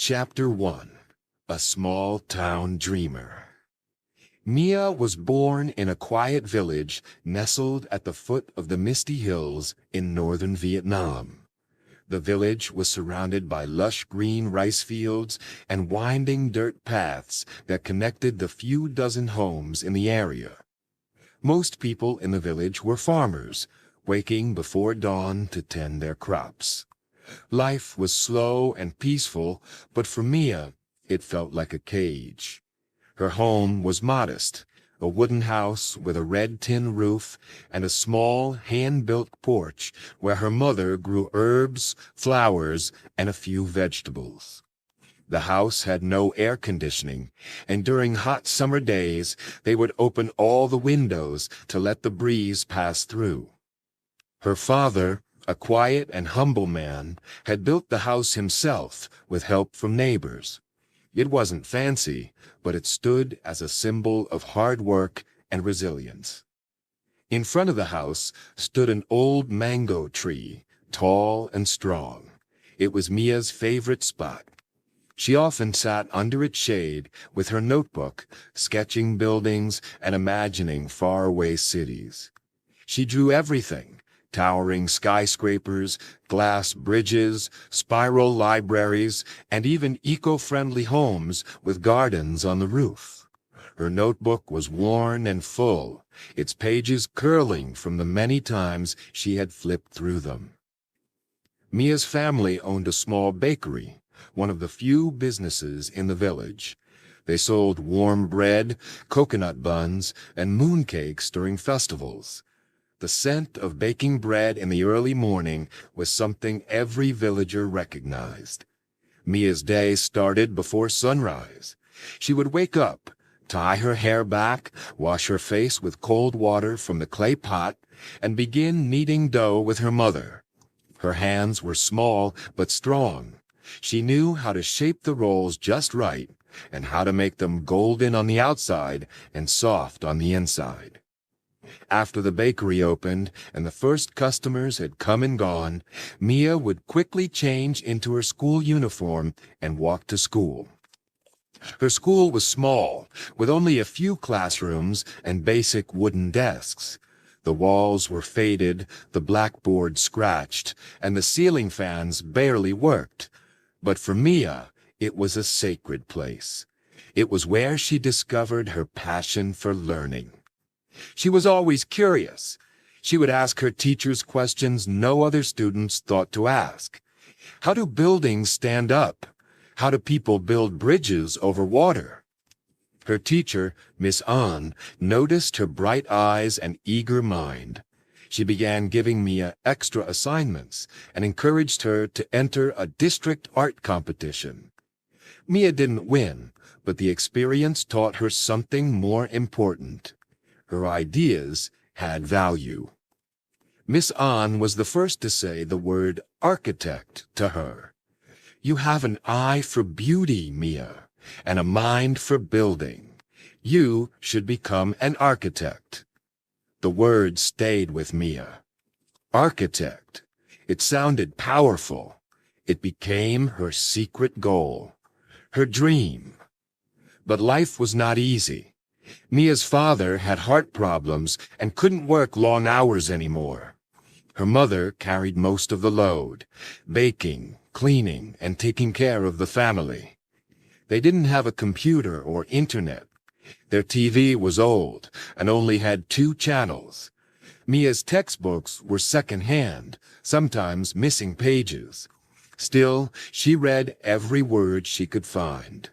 Chapter 1. A Small Town Dreamer. Mia was born in a quiet village nestled at the foot of the misty hills in northern Vietnam. The village was surrounded by lush green rice fields and winding dirt paths that connected the few dozen homes in the area. Most people in the village were farmers, waking before dawn to tend their crops. Life was slow and peaceful, but for Mia, it felt like a cage. Her home was modest, a wooden house with a red tin roof and a small hand-built porch where her mother grew herbs, flowers, and a few vegetables. The house had no air conditioning, and during hot summer days they would open all the windows to let the breeze pass through. Her father, a quiet and humble man, had built the house himself with help from neighbors. It wasn't fancy, but it stood as a symbol of hard work and resilience. In front of the house stood an old mango tree, tall and strong. It was Mia's favorite spot. She often sat under its shade with her notebook, sketching buildings and imagining faraway cities. She drew everything: towering skyscrapers, glass bridges, spiral libraries, and even eco-friendly homes with gardens on the roof. Her notebook was worn and full, its pages curling from the many times she had flipped through them. Mia's family owned a small bakery, one of the few businesses in the village. They sold warm bread, coconut buns, and mooncakes during festivals. The scent of baking bread in the early morning was something every villager recognized. Mia's day started before sunrise. She would wake up, tie her hair back, wash her face with cold water from the clay pot, and begin kneading dough with her mother. Her hands were small but strong. She knew how to shape the rolls just right and how to make them golden on the outside and soft on the inside. After the bakery opened and the first customers had come and gone, Mia would quickly change into her school uniform and walk to school. Her school was small, with only a few classrooms and basic wooden desks. The walls were faded, the blackboard scratched, and the ceiling fans barely worked. But for Mia, it was a sacred place. It was where she discovered her passion for learning. She was always curious. She would ask her teachers questions no other students thought to ask. How do buildings stand up? How do people build bridges over water? Her teacher, Miss An, noticed her bright eyes and eager mind. She began giving Mia extra assignments and encouraged her to enter a district art competition. Mia didn't win, but the experience taught her something more important. Her ideas had value. Miss An was the first to say the word architect to her. You have an eye for beauty, Mia, and a mind for building. You should become an architect. The word stayed with Mia. Architect. It sounded powerful. It became her secret goal, her dream. But life was not easy. Mia's father had heart problems and couldn't work long hours anymore. Her mother carried most of the load, baking, cleaning, and taking care of the family. They didn't have a computer or internet. Their TV was old and only had 2 channels. Mia's textbooks were second-hand, sometimes missing pages. Still, she read every word she could find.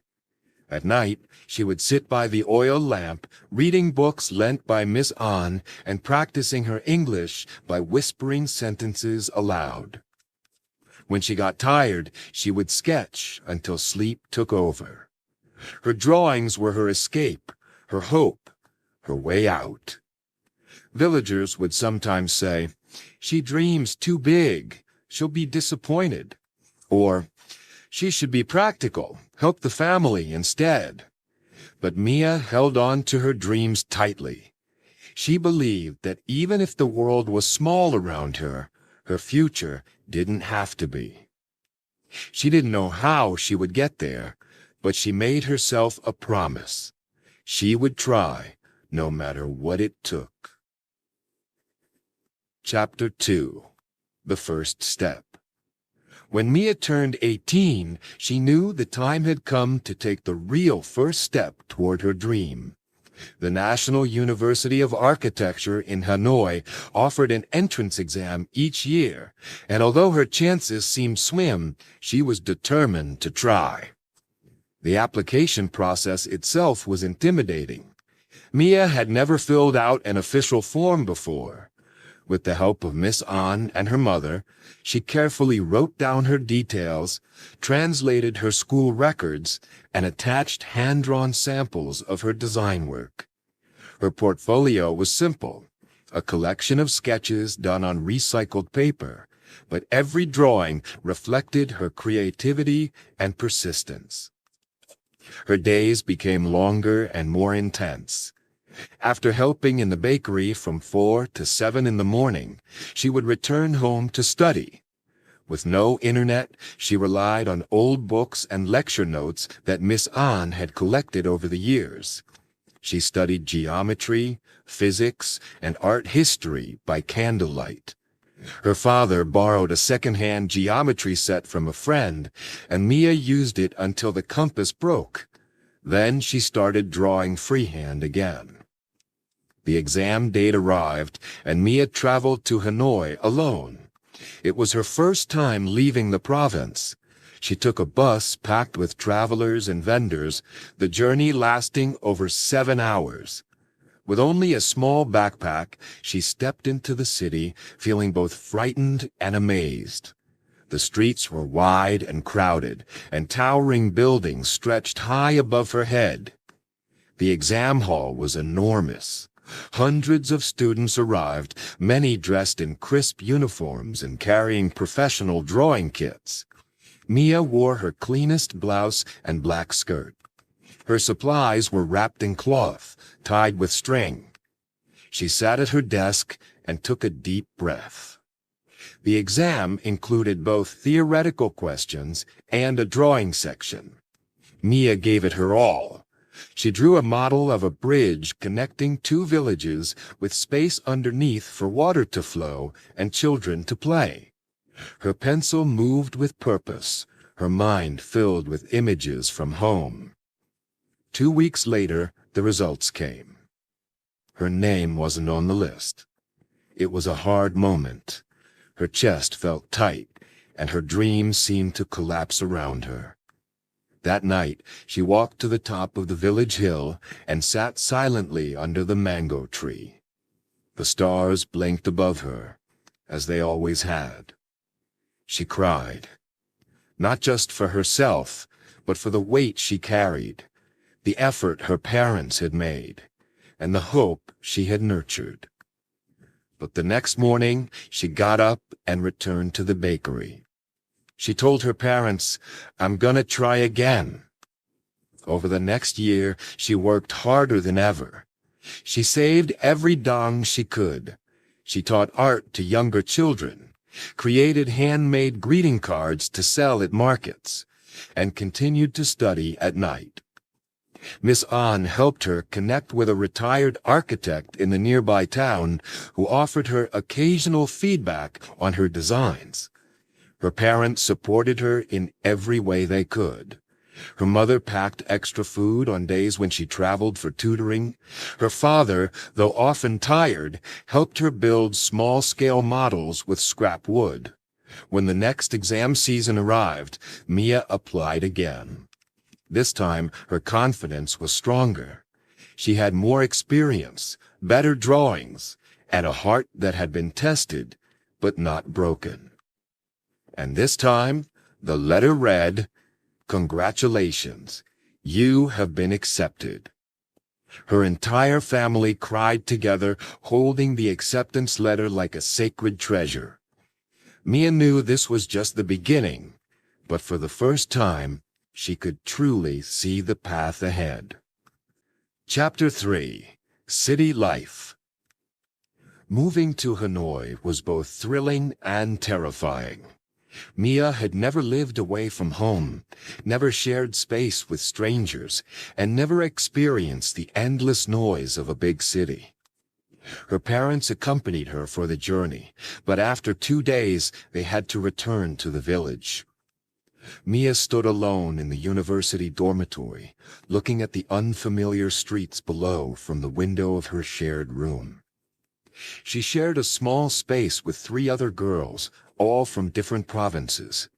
At night, she would sit by the oil lamp, reading books lent by Miss An and practicing her English by whispering sentences aloud. When she got tired, she would sketch until sleep took over. Her drawings were her escape, her hope, her way out. Villagers would sometimes say, "She dreams too big. She'll be disappointed." Or, "She should be practical, help the family instead." But Mia held on to her dreams tightly. She believed that even if the world was small around her, her future didn't have to be. She didn't know how she would get there, but she made herself a promise. She would try, no matter what it took. Chapter 2. The First Step. When Mia turned 18, she knew the time had come to take the real first step toward her dream. The National University of Architecture in Hanoi offered an entrance exam each year, and although her chances seemed slim, she was determined to try. The application process itself was intimidating. Mia had never filled out an official form before. With the help of Miss An and her mother, she carefully wrote down her details, translated her school records, and attached hand-drawn samples of her design work. Her portfolio was simple, a collection of sketches done on recycled paper, but every drawing reflected her creativity and persistence. Her days became longer and more intense. After helping in the bakery from 4 to 7 in the morning, she would return home to study. With no internet, she relied on old books and lecture notes that Miss An had collected over the years. She studied geometry, physics, and art history by candlelight. Her father borrowed a second-hand geometry set from a friend, and Mia used it until the compass broke. Then she started drawing freehand again. The exam date arrived, and Mia traveled to Hanoi alone. It was her first time leaving the province. She took a bus packed with travelers and vendors, the journey lasting over 7 hours. With only a small backpack, she stepped into the city, feeling both frightened and amazed. The streets were wide and crowded, and towering buildings stretched high above her head. The exam hall was enormous. Hundreds of students arrived, many dressed in crisp uniforms and carrying professional drawing kits. Mia wore her cleanest blouse and black skirt. Her supplies were wrapped in cloth, tied with string. She sat at her desk and took a deep breath. The exam included both theoretical questions and a drawing section. Mia gave it her all. She drew a model of a bridge connecting two villages with space underneath for water to flow and children to play. Her pencil moved with purpose, her mind filled with images from home. 2 weeks later, the results came. Her name wasn't on the list. It was a hard moment. Her chest felt tight, and her dreams seemed to collapse around her. That night, she walked to the top of the village hill and sat silently under the mango tree. The stars blinked above her, as they always had. She cried, not just for herself, but for the weight she carried, the effort her parents had made, and the hope she had nurtured. But the next morning, she got up and returned to the bakery. She told her parents, "I'm gonna try again." Over the next year, she worked harder than ever. She saved every dong she could. She taught art to younger children, created handmade greeting cards to sell at markets, and continued to study at night. Miss An helped her connect with a retired architect in the nearby town who offered her occasional feedback on her designs. Her parents supported her in every way they could. Her mother packed extra food on days when she traveled for tutoring. Her father, though often tired, helped her build small-scale models with scrap wood. When the next exam season arrived, Mia applied again. This time, her confidence was stronger. She had more experience, better drawings, and a heart that had been tested, but not broken. And this time, the letter read, "Congratulations, you have been accepted." Her entire family cried together, holding the acceptance letter like a sacred treasure. Mia knew this was just the beginning, but for the first time, she could truly see the path ahead. Chapter 3. City Life. Moving to Hanoi was both thrilling and terrifying. Mia had never lived away from home, never shared space with strangers, and never experienced the endless noise of a big city. Her parents accompanied her for the journey, but after 2 days they had to return to the village. Mia stood alone in the university dormitory, looking at the unfamiliar streets below from the window of her shared room. She shared a small space with 3 other girls, all from different provinces.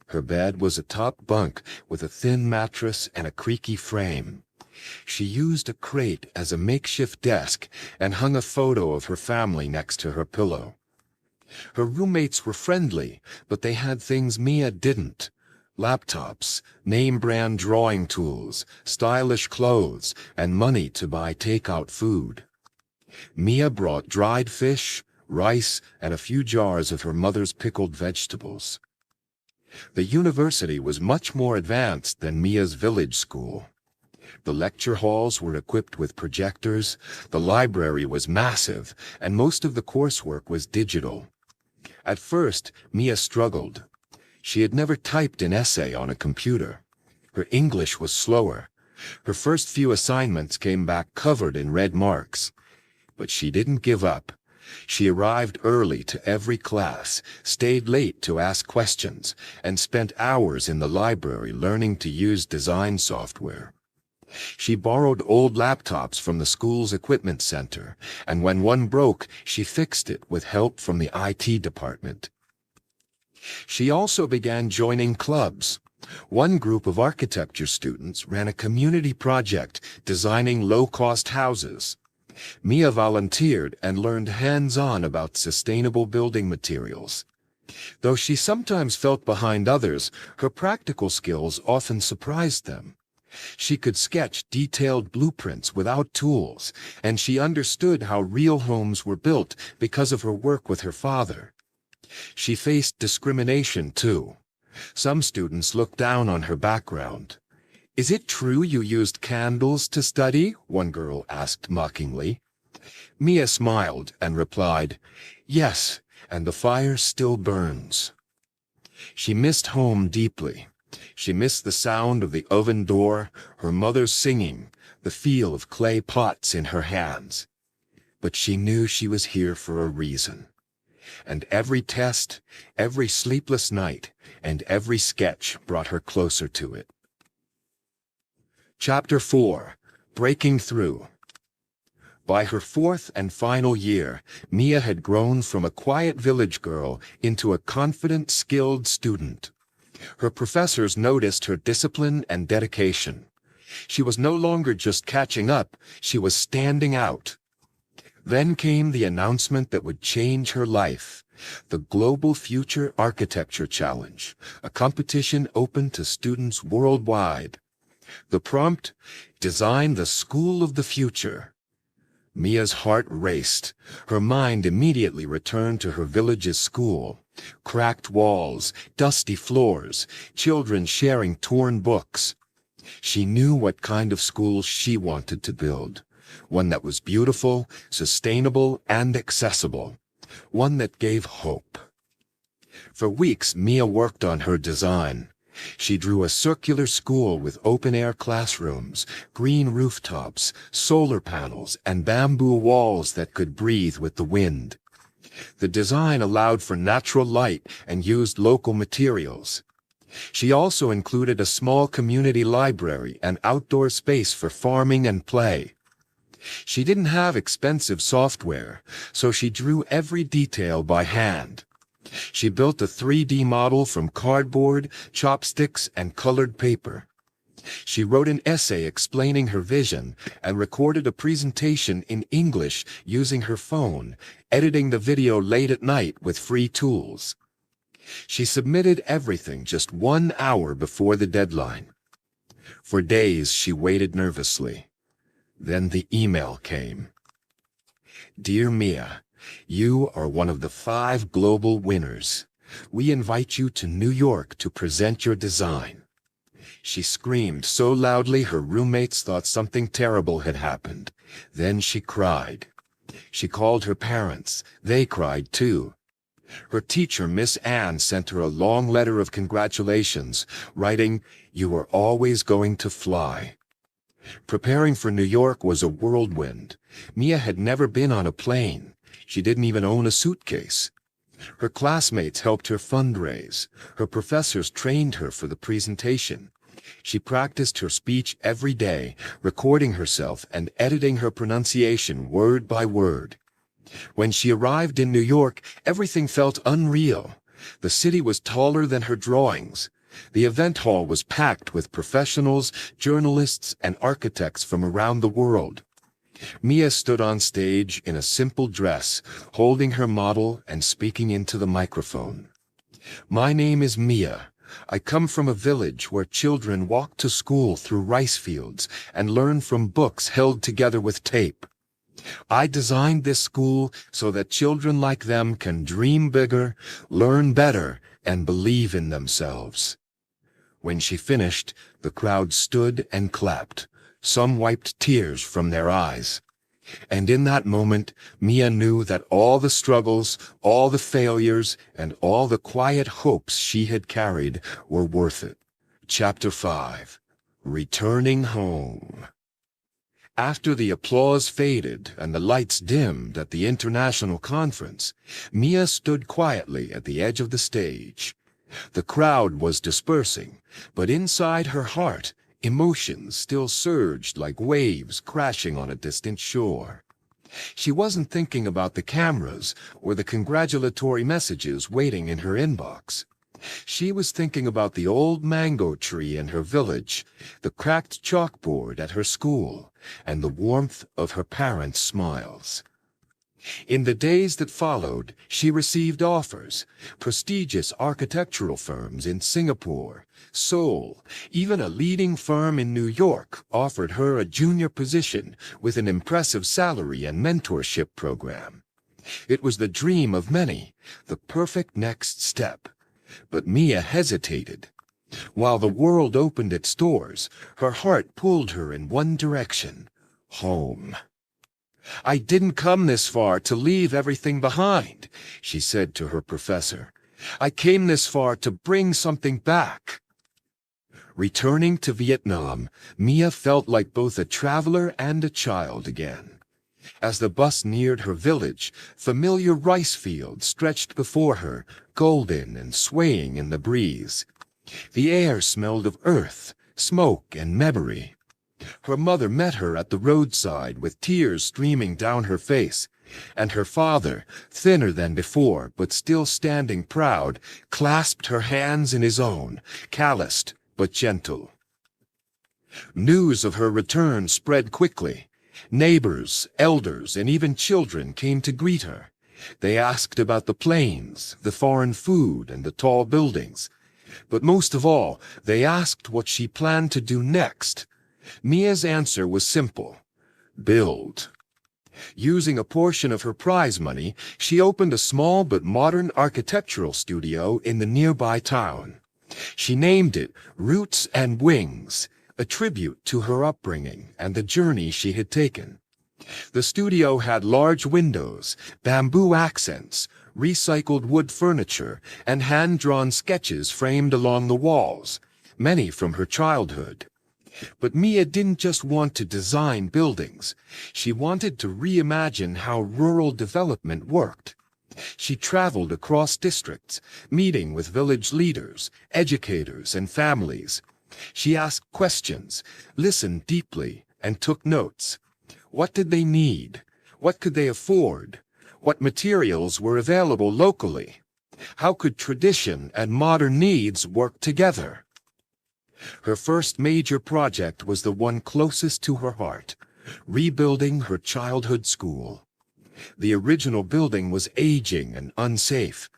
Her bed was a top bunk with a thin mattress and a creaky frame. She used a crate as a makeshift desk and hung a photo of her family next to her pillow. Her roommates were friendly, but they had things Mia didn't. Laptops, name-brand drawing tools, stylish clothes, and money to buy takeout food. Mia brought dried fish, rice, and a few jars of her mother's pickled vegetables. The university was much more advanced than Mia's village school. The lecture halls were equipped with projectors, the library was massive, and most of the coursework was digital. At first, Mia struggled. She had never typed an essay on a computer. Her English was slower. Her first few assignments came back covered in red marks. But she didn't give up. She arrived early to every class, stayed late to ask questions, and spent hours in the library learning to use design software. She borrowed old laptops from the school's equipment center, and when one broke, she fixed it with help from the IT department. She also began joining clubs. One group of architecture students ran a community project designing low-cost houses. Mia volunteered and learned hands-on about sustainable building materials. Though she sometimes felt behind others, her practical skills often surprised them. She could sketch detailed blueprints without tools, and she understood how real homes were built because of her work with her father. She faced discrimination, too. Some students looked down on her background. "Is it true you used candles to study?" one girl asked mockingly. Mia smiled and replied, "Yes, and the fire still burns." She missed home deeply. She missed the sound of the oven door, her mother's singing, the feel of clay pots in her hands. But she knew she was here for a reason. And every test, every sleepless night, and every sketch brought her closer to it. Chapter 4. Breaking Through. By her 4th and final year, Mia had grown from a quiet village girl into a confident, skilled student. Her professors noticed her discipline and dedication. She was no longer just catching up, she was standing out. Then came the announcement that would change her life. The Global Future Architecture Challenge, a competition open to students worldwide. The prompt, "Design the School of the Future." Mia's heart raced. Her mind immediately returned to her village's school. Cracked walls, dusty floors, children sharing torn books. She knew what kind of school she wanted to build. One that was beautiful, sustainable, and accessible. One that gave hope. For weeks, Mia worked on her design. She drew a circular school with open-air classrooms, green rooftops, solar panels, and bamboo walls that could breathe with the wind. The design allowed for natural light and used local materials. She also included a small community library and outdoor space for farming and play. She didn't have expensive software, so she drew every detail by hand. She built a 3D model from cardboard, chopsticks, and colored paper. She wrote an essay explaining her vision and recorded a presentation in English using her phone, editing the video late at night with free tools. She submitted everything just 1 hour before the deadline. For days she waited nervously. Then the email came. "Dear Mia, you are one of the 5 global winners. We invite you to New York to present your design." She screamed so loudly her roommates thought something terrible had happened. Then she cried. She called her parents. They cried too. Her teacher, Miss Ann, sent her a long letter of congratulations, writing, "You are always going to fly." Preparing for New York was a whirlwind. Mia had never been on a plane. She didn't even own a suitcase. Her classmates helped her fundraise. Her professors trained her for the presentation. She practiced her speech every day, recording herself and editing her pronunciation word by word. When she arrived in New York, everything felt unreal. The city was taller than her drawings. The event hall was packed with professionals, journalists, and architects from around the world. Mia stood on stage in a simple dress, holding her model and speaking into the microphone. "My name is Mia. I come from a village where children walk to school through rice fields and learn from books held together with tape. I designed this school so that children like them can dream bigger, learn better, and believe in themselves." When she finished, the crowd stood and clapped. Some wiped tears from their eyes. And in that moment, Mia knew that all the struggles, all the failures, and all the quiet hopes she had carried were worth it. Chapter 5. Returning Home. After the applause faded and the lights dimmed at the international conference, Mia stood quietly at the edge of the stage. The crowd was dispersing, but inside her heart, emotions still surged like waves crashing on a distant shore. She wasn't thinking about the cameras or the congratulatory messages waiting in her inbox. She was thinking about the old mango tree in her village, the cracked chalkboard at her school, and the warmth of her parents' smiles. In the days that followed, she received offers. Prestigious architectural firms in Singapore, Seoul, even a leading firm in New York offered her a junior position with an impressive salary and mentorship program. It was the dream of many, the perfect next step. But Mia hesitated. While the world opened its doors, her heart pulled her in one direction: home. "I didn't come this far to leave everything behind," she said to her professor. "I came this far to bring something back." Returning to Vietnam, Mia felt like both a traveler and a child again. As the bus neared her village, familiar rice fields stretched before her, golden and swaying in the breeze. The air smelled of earth, smoke, and memory. Her mother met her at the roadside with tears streaming down her face, and her father, thinner than before but still standing proud, clasped her hands in his own, calloused but gentle. News of her return spread quickly. Neighbors, elders, and even children came to greet her. They asked about the planes, the foreign food, and the tall buildings. But most of all, they asked what she planned to do next. Mia's answer was simple: build. Using a portion of her prize money, she opened a small but modern architectural studio in the nearby town. She named it Roots and Wings, a tribute to her upbringing and the journey she had taken. The studio had large windows, bamboo accents, recycled wood furniture, and hand-drawn sketches framed along the walls, many from her childhood. But Mia didn't just want to design buildings. She wanted to reimagine how rural development worked. She traveled across districts, meeting with village leaders, educators, and families. She asked questions, listened deeply, and took notes. What did they need? What could they afford? What materials were available locally? How could tradition and modern needs work together? Her first major project was the one closest to her heart: rebuilding her childhood school. The original building was aging and unsafe.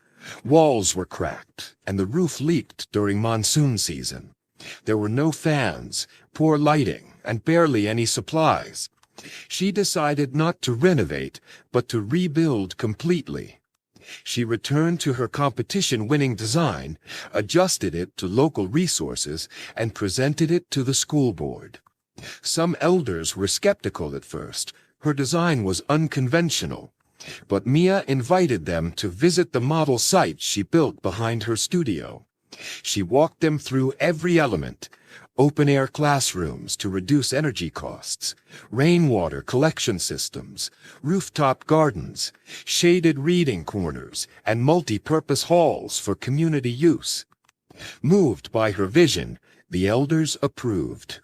Walls were cracked, and the roof leaked during monsoon season. There were no fans, poor lighting, and barely any supplies. She decided not to renovate, but to rebuild completely. She returned to her competition-winning design, adjusted it to local resources, and presented it to the school board. Some elders were skeptical at first. Her design was unconventional. But Mia invited them to visit the model site she built behind her studio. She walked them through every element: open-air classrooms to reduce energy costs, rainwater collection systems, rooftop gardens, shaded reading corners, and multi-purpose halls for community use. Moved by her vision, the elders approved.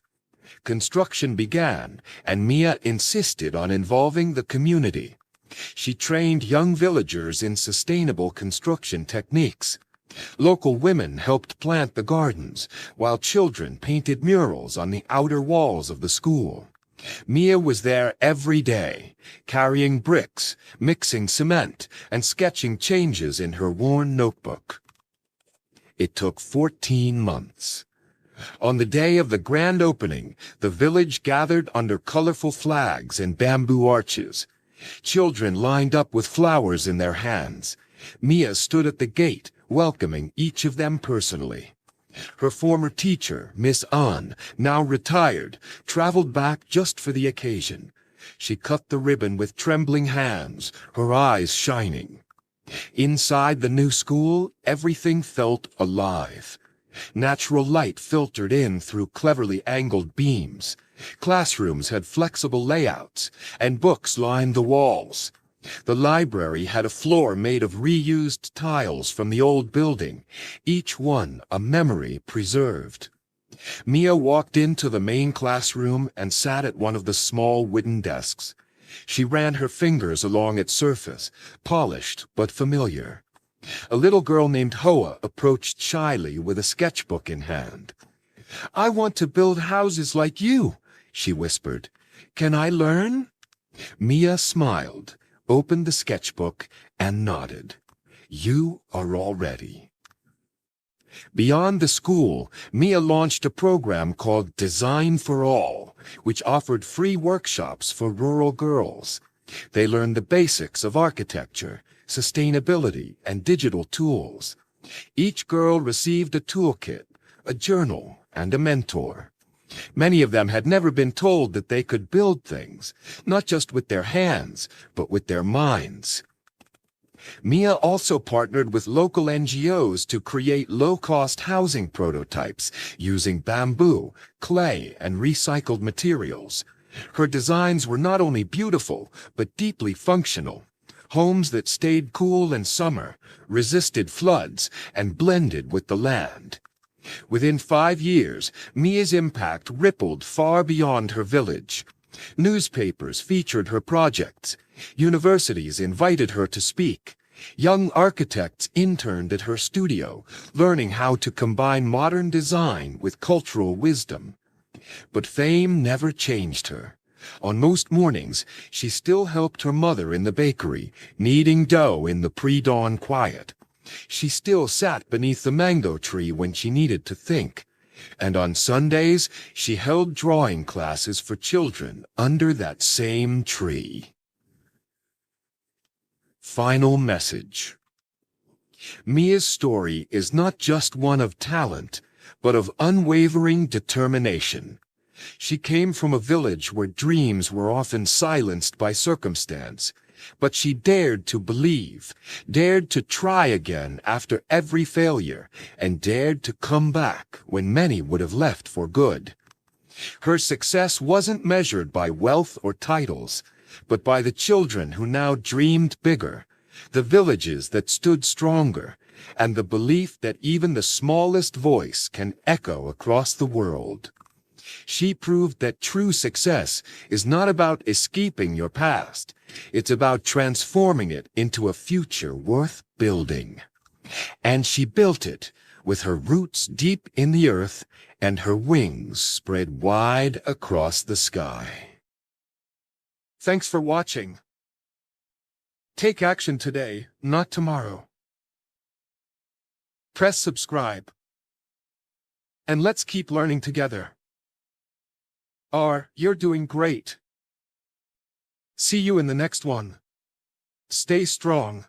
Construction began, and Mia insisted on involving the community. She trained young villagers in sustainable construction techniques. Local women helped plant the gardens, while children painted murals on the outer walls of the school. Mia was there every day, carrying bricks, mixing cement, and sketching changes in her worn notebook. It took 14 months. On the day of the grand opening, the village gathered under colorful flags and bamboo arches. Children lined up with flowers in their hands. Mia stood at the gate, welcoming each of them personally. Her former teacher, Miss An, now retired, traveled back just for the occasion. She cut the ribbon with trembling hands, her eyes shining. Inside the new school, everything felt alive. Natural light filtered in through cleverly angled beams. Classrooms had flexible layouts, and books lined the walls. The library had a floor made of reused tiles from the old building, each one a memory preserved. Mia walked into the main classroom and sat at one of the small wooden desks. She ran her fingers along its surface, polished but familiar. A little girl named Hoa approached shyly with a sketchbook in hand. "I want to build houses like you," she whispered. "Can I learn?" Mia smiled, opened the sketchbook, and nodded. "You are all ready." Beyond the school, Mia launched a program called Design for All, which offered free workshops for rural girls. They learned the basics of architecture, sustainability, and digital tools. Each girl received a toolkit, a journal, and a mentor. Many of them had never been told that they could build things, not just with their hands, but with their minds. Mia also partnered with local NGOs to create low-cost housing prototypes using bamboo, clay, and recycled materials. Her designs were not only beautiful, but deeply functional. Homes that stayed cool in summer, resisted floods, and blended with the land. Within 5 years, Mia's impact rippled far beyond her village. Newspapers featured her projects. Universities invited her to speak. Young architects interned at her studio, learning how to combine modern design with cultural wisdom. But fame never changed her. On most mornings, she still helped her mother in the bakery, kneading dough in the pre-dawn quiet. She still sat beneath the mango tree when she needed to think. And on Sundays, she held drawing classes for children under that same tree. Final message. Mia's story is not just one of talent, but of unwavering determination. She came from a village where dreams were often silenced by circumstance, but she dared to believe, dared to try again after every failure, and dared to come back when many would have left for good. Her success wasn't measured by wealth or titles, but by the children who now dreamed bigger, the villages that stood stronger, and the belief that even the smallest voice can echo across the world. She proved that true success is not about escaping your past. It's about transforming it into a future worth building. And she built it, with her roots deep in the earth and her wings spread wide across the sky. Thanks for watching. Take action today, not tomorrow. Press subscribe. And let's keep learning together. You're doing great. See you in the next one. Stay strong.